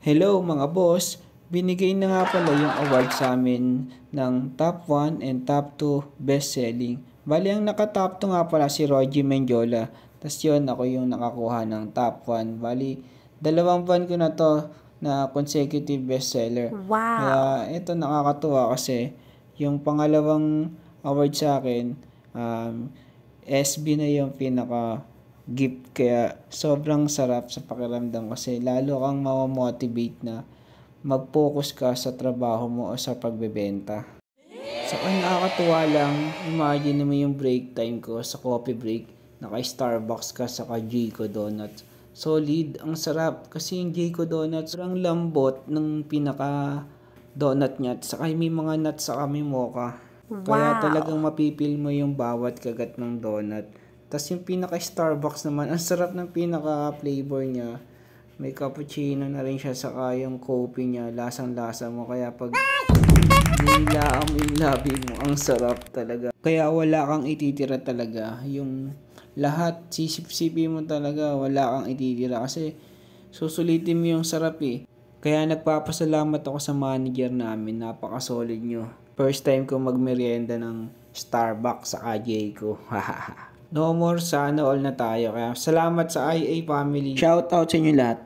Hello mga boss, binigay na nga pala yung award sa amin ng top 1 and top 2 best selling. Bali ang naka-top 2 nga pala si Rogie Mendiola. Tapos yun, ako yung nakakuha ng top 1. Bali, dalawang buwan ko na to na consecutive bestseller. Kaya ito nakakatuwa kasi yung pangalawang award sa akin, SB na yung pinaka gift, kaya sobrang sarap sa pakiramdam kasi lalo kang mamomotivate na mag-focus ka sa trabaho mo o sa pagbebenta. Saka nakakatuwa lang, imagine mo yung break time ko sa coffee break, naka-Starbucks ka saka Jayco Donuts. Solid, ang sarap kasi yung Jayco Donuts, sobrang lambot ng pinaka donut niya at saka may mga nuts saka may mocha. Kaya talagang mapipil mo yung bawat kagat ng donut. Tapos yung pinaka Starbucks naman, ang sarap ng pinaka flavor niya. May cappuccino na rin siya saka yung coffee niya, lasang-lasa mo. Kaya pag nilaam yung labi mo, ang sarap talaga. Kaya wala kang ititira talaga. Yung lahat, sisip-sipi mo talaga, wala kang ititira. Kasi susulitin mo yung sarap eh. Kaya nagpapasalamat ako sa manager namin, napaka-solid nyo. First time ko magmerienda ng Starbucks sa AJ ko. No more, sana all na tayo. Kaya salamat sa IA family. Shout out sa inyo lahat.